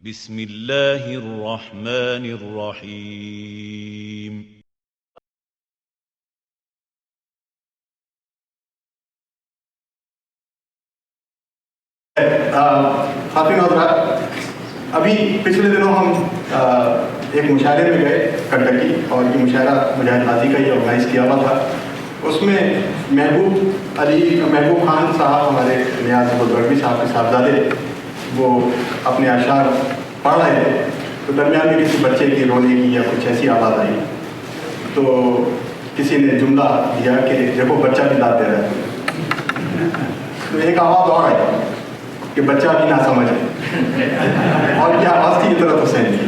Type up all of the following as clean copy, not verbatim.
بسم اللہ الرحمن الرحیم. خاتون حضرات، ابھی پچھلے دنوں ہم ایک مشاعرے میں گئے کنٹکی، اور یہ مشاعرہ مجاہد غازی کا ہی آرگنائز کیا ہوا تھا. اس میں محبوب خان صاحب، ہمارے نیاز بزرگی صاحب کے صاحبزادے، وہ اپنے اشعار پڑھ رہے تھے، تو درمیان میں کسی بچے کی رونے کی یا کچھ ایسی آواز آئی، تو کسی نے جملہ دیا کہ دیکھو بچہ بھی داد دے رہا ہے. تو ایک آواز اور آئی کہ بچہ بھی نہ سمجھے، اور یہ آواز تھی اطرت حسین کی.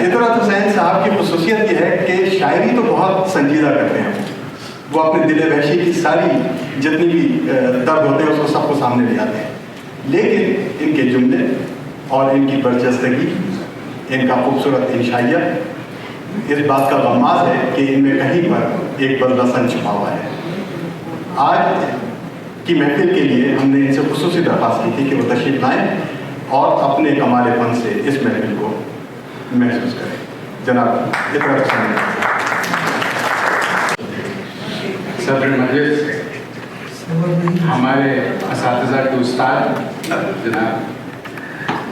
اطرت حسین صاحب کی خصوصیت یہ ہے کہ شاعری تو بہت سنجیدہ کرتے ہیں، وہ اپنے دل وحشی کی ساری جتنی بھی درد ہوتے ہیں اس کو سب کو سامنے لے آتے ہیں، لیکن ان کے جملے اور ان کی برجستگی، ان کا خوبصورت انشائیہ اس بات کا غماز ہے کہ ان میں کہیں پر ایک بدلسن چھپا ہوا ہے. آج کی محفل کے لیے ہم نے ان سے خصوصی درخواست کی تھی کہ وہ تشریف لائیں اور اپنے کمال فن سے اس محفل کو محسوس کریں. جناب اطرت حسین. صدر مجلس، ہمارے اساتذہ کے استاد جناب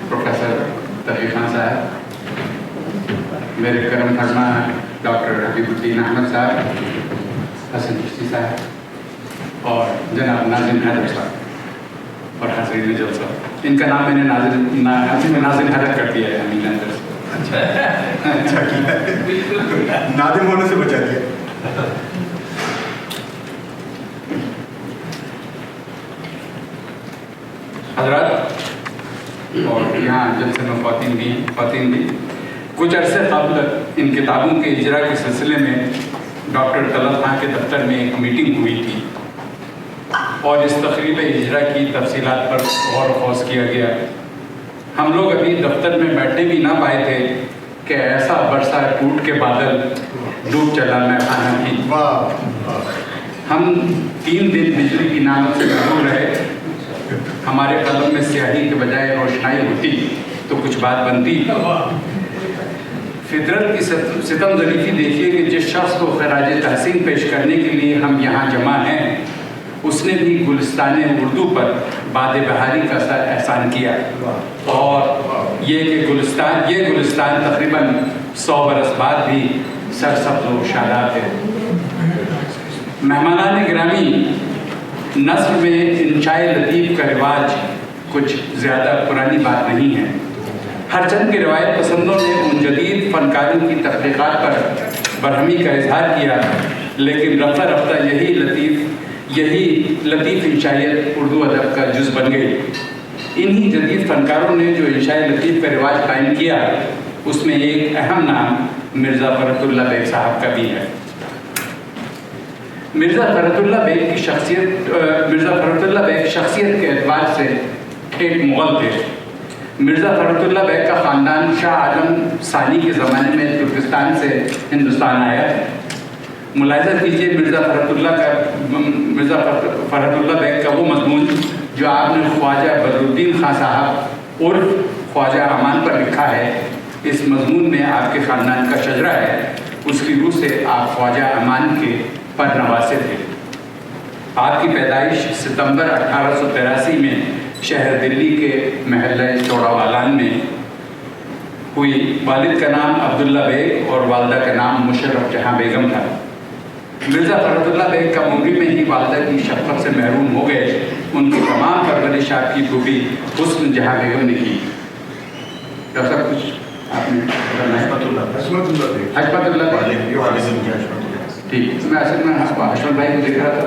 پروفیسر تقی خان صاحب، میرے کرم فرما ڈاکٹر حبیب الدین احمد صاحب، حسن چشتی صاحب، اور جناب ناظم حیدر صاحب، اور حاضرین جلسہ. ان کا نام میں نے ناظم حیدر کر دیا ہے امین اندر سے. اچھا کیا، نادم ہونے سے بچا دیا. حضرات اور یہاں جلسے میں خواتین بھی کچھ عرصے قبل ان کتابوں کے اجرا کے سلسلے میں ڈاکٹر طلعت خان کے دفتر میں ایک میٹنگ ہوئی تھی، اور اس تقریب اجرا کی تفصیلات پر غور و خوض کیا گیا. ہم لوگ ابھی دفتر میں بیٹھنے بھی نہ پائے تھے کہ ایسا برسا ٹوٹ کے بادل ڈوب چلا میں خانہ کی. ہم 3 دن بجلی کی نعمت سے محروم رہے. ہمارے قلم میں سیاہی کے بجائے روشنائی ہوتی تو کچھ بات بنتی. فطرت کی ستم ظریفی دیکھیے کہ جس شخص کو خراج تحسین پیش کرنے کے لیے ہم یہاں جمع ہیں، اس نے بھی گلستان اردو پر باد بہاری کا احسان کیا، اور یہ گلستان تقریباً 100 برس بعد بھی سرسبز و شاداب ہے. مہمانان گرامی، نثر میں انشاء لطیف کا رواج کچھ زیادہ پرانی بات نہیں ہے. ہر چند کے روایت پسندوں نے ان جدید فنکاروں کی تخلیقات پر برہمی کا اظہار کیا، لیکن رفتہ رفتہ یہی لطیف انشائیت اردو ادب کا جز بن گئی. انہی جدید فنکاروں نے جو انشاء لطیف کا رواج قائم کیا، اس میں ایک اہم نام مرزا فرت اللہ بیگ صاحب کا بھی ہے. مرزا فرت اللہ بیگ شخصیت کے اعتبار سے ایک مغل تھے. مرزا فرت اللہ بیگ کا خاندان شاہ عالم ثانی کے زمانے میں ترکستان سے ہندوستان آیا. ملاحظہ کیجیے مرزا فرت اللہ بیگ کا وہ مضمون جو آپ نے خواجہ بدرالدین خان صاحب عرف خواجہ امان پر لکھا ہے. اس مضمون میں آپ کے خاندان کا شجرہ ہے. اس کی روح سے آپ خواجہ امان کے پر نواسے تھے. آپ کی پیدائش ستمبر 1883 میں شہر دلی کے محلہ چوڑا والان میں ہوئی. والد کا نام عبداللہ بیگ اور والدہ کا نام مشرف جہاں بیگم تھا. مرزا فرت اللہ بیگ کا مغرب میں ہی والدہ کی شفقت سے محروم ہو گئے. ان کی تمام پرورش آپ کی پھوپھی حسن جہاں بیگم نے کی. ڈاکٹر صاحب کچھ آپ نے حشمت اللہ ٹھیک. میں اصل میں حشمت بھائی کو دیکھ رہا تھا.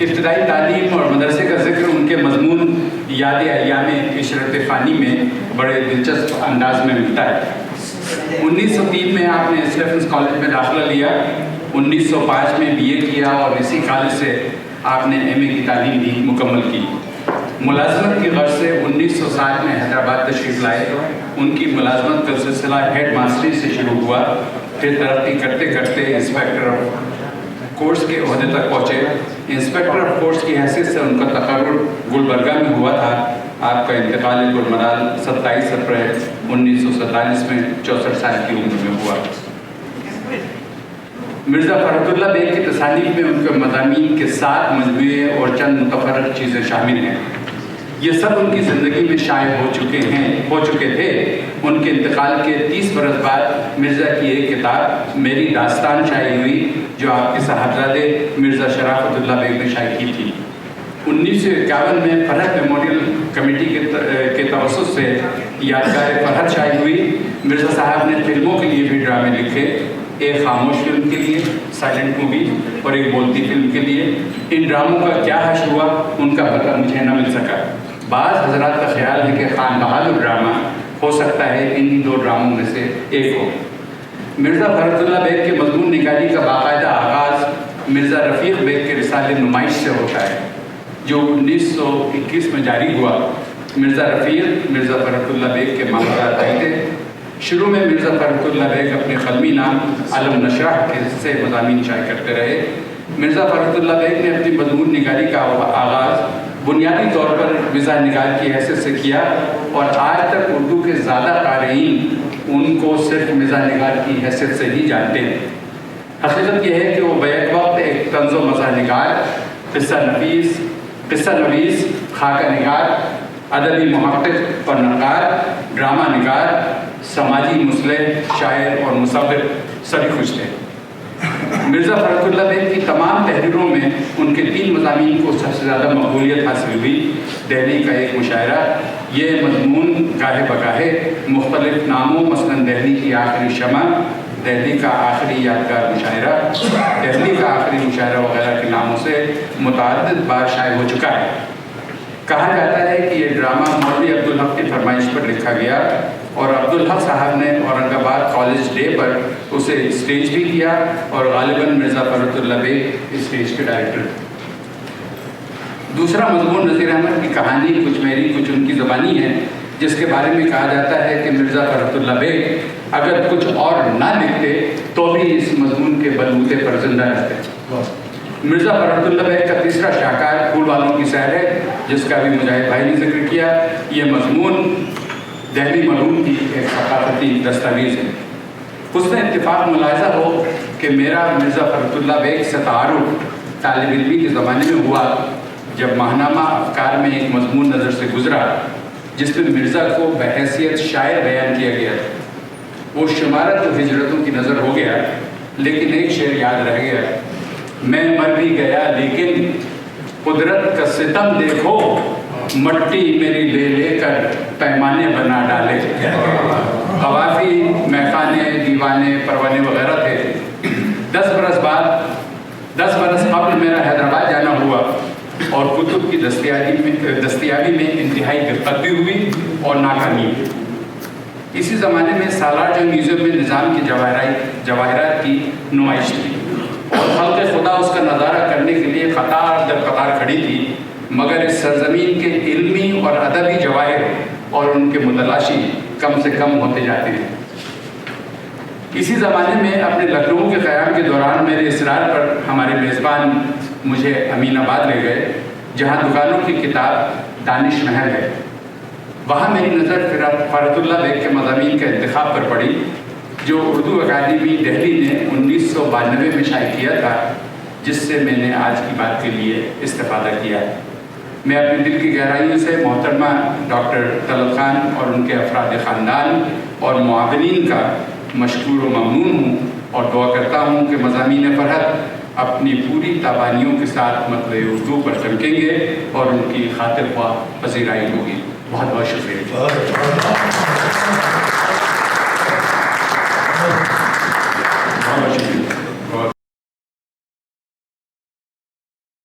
ابتدائی تعلیم اور مدرسے کا ذکر ان کے مضمون یاد ایام عشرت فانی میں بڑے دلچسپ انداز میں ملتا ہے. 1903 میں آپ نے اسٹیفنس کالج میں داخلہ لیا. 1905 میں BA کیا، اور اسی کالج سے آپ نے MA کی تعلیم بھی مکمل کی. ملازمت کی غرض سے 1907 میں حیدرآباد تشریف لائے. ان کی ملازمت کا سلسلہ ہیڈ ماسٹری سے شروع ہوا، پھر ترقی کرتے کرتے انسپیکٹر آف कोर्स के ओहदे तक पहुँचे। इंस्पेक्टर ऑफ कोर्स की हैसियत से उनका तकर्रुर गुलबर्गा में हुआ था। आपका इंतकाल गुलमनाल 27 अप्रैल 1947 में 64 साल की उम्र में हुआ। मिर्ज़ा फ़रहतुल्लाह बेग की तसानीफ में उनके मज़ामीन के 7 मजमूए और चंद मुतफ़र्रिक़ चीज़ें शामिल हैं। ये सब उनकी ज़िंदगी में शाये हो चुके थे। उनके इंतकाल के 30 बरस बाद मिर्ज़ा की एक किताब मेरी दास्तान शाये हुई, जो आपके साहबजादे मिर्ज़ा शराफतुल्लाह बेग ने शाये की थी। 1951 में फरहत मेमोरियल कमेटी के तवस्सुस से यादगार फरहत शाये हुई। मिर्ज़ा साहब ने फिल्मों के लिए भी ड्रामे लिखे, एक खामोश फिल्म के लिए साइलेंट मूवी और एक बोलती फिल्म के लिए। इन ड्रामों का क्या हश्र हुआ उनका पता मुझे न मिल सका। बाज़ हज़रात का ख्याल है कि खान बहादुर ड्रामा हो सकता है इन्हीं 2 ड्रामों में से एक हो। मिर्ज़ा फ़रहतुल्लाह बेग के मज़मून निगारी का बाकायदा आगाज़ मिर्ज़ा रफ़ीक़ बेग के रिसाले नुमाइश से होता है, जो 1921 में जारी हुआ। मिर्ज़ा रफ़ीक़ मिर्ज़ा फ़रहतुल्लाह बेग के मामलात भाई थे। शुरू में मिर्ज़ा फ़रहतुल्लाह बेग अपने क़लमी नाम अलम नशराह के से मज़ामीन शाये करते रहे। मिर्ज़ा फ़रहतुल्लाह बेग ने अपनी मज़मून निगारी का आगाज़ बुनियादी तौर पर मिज़ाह निगार की हैसियत से किया और आज तक उर्दू के ज़्यादा क़ारीन उनको सिर्फ मिज़ाह निगार की हैसियत से ही जानते हैं। हकीकत यह है कि वो बैक वक्त एक तंज़ो मज़ाह निगार, क़िस्सा नवीस, खाका निगार, अदबी मुहक़्क़िक़ और नक़ार, ड्रामा निगार, समाजी मुस्लिह, शायर और मुसव्विर सभी खुश थे। मिर्ज़ा फ़रहतुल्लाह बेग की तमाम तहरीरों में उनके 3 मज़ामीन को सबसे ज़्यादा मकबूलियत हासिल हुई। दिल्ली का एक मुशायरा, ये मज़मून गाहे बगाहे मुख्तलिफ़ नामों मसलन दिल्ली की आखिरी शमा, दिल्ली का आखिरी यादगार मुशायरा, दिल्ली का आखिरी मुशायरा वगैरह के नामों से मुतअद्दिद बार शाये हो चुका है। कहा जाता है कि ये ड्रामा मौलवी अब्दुल हक की फरमाइश पर लिखा गया और अब्दुल हक साहब ने औरंगाबाद कॉलेज डे पर उसे स्टेज भी किया और गालिबन मिर्ज़ा फ़रहतुल्लाह बेग स्टेज के डायरेक्टर। दूसरा मज़मून नज़ीर अहमद की कहानी कुछ मेरी कुछ उनकी ज़बानी है, जिसके बारे में कहा जाता है कि मिर्ज़ा फ़रहतुल्लाह बेग अगर कुछ और ना लिखते तो भी इस मज़मून के बलबूते पर जिंदा रहते। मिर्ज़ा फ़रहतुल्लाह बेग का तीसरा शाहकार फूल वालों की सैर है, जिसका भी मुजाहिद भाई ने जिक्र किया। ये मज़मून दिल्ली मलूम की एक सकाफ़ती दस्तावेज़ है। उसमें इत्तिफ़ाक़ मुलाहिज़ा हो कि मेरा मिर्ज़ा फ़रहतुल्लाह बेग से तारुफ़ तालिब इल्मी के ज़माने में हुआ, जब माहनामा अफ़कार में एक मज़मून नज़र से गुज़रा जिसमें मिर्ज़ा को बहैसियत शायर बयान किया गया। वो शुमारत व हिजरतों की नज़र हो गया, लेकिन एक शेर याद रह गया, मैं मर भी गया लेकिन कुदरत का सितम देखो, मट्टी मेरी ले लेकर पैमाने बना डाले। कवाफी, मैखाने, दीवाने, परवाने वगैरह थे। 10 बरस कबल मेरा हैदराबाद जाना हुआ और कुतुब की दस्तियाबी में इंतहाई दिक्कत भी हुई और नाकामी। इसी ज़माने में सालार जंग म्यूज़ियम में निज़ाम की जवाहरात की नुमाइश थी और खल्क़ खुदा उसका नज़ारा करने के लिए कतार दर कतार खड़ी थी, मगर इस सरजमीन के इल्मी और अदबी जवाहिर और उनके मुतलाशी कम से कम होते जाते हैं। इसी ज़माने में अपने लखनऊ के क़याम के दौरान मेरे इसरार पर हमारे मेज़बान मुझे अमीनाबाद ले गए, जहाँ दुकानों की किताब दानिश महल है। वहाँ मेरी नज़र फ़रहतुल्लाह बेग के मज़ामीन का इंतखाब पर पड़ी, जो उर्दू अकादमी दिल्ली ने 1992 में शाये किया था, जिससे मैंने आज की बात के लिए इस्तेफ़ादा किया है। मैं अपने दिल की गहराइयों से मोहतरमा डॉक्टर तलब खान और उनके अफराद ख़ानदान और मुआविनीन का मशकूर व ममनून हूँ और दुआ करता हूँ कि मज़ामीन फ़रहत अपनी पूरी ताबानियों के साथ मतलब उर्दू पर चमकेंगे और उनकी खातिर ख्वाह पज़ीराई होगी। बहुत बहुत शुक्रिया।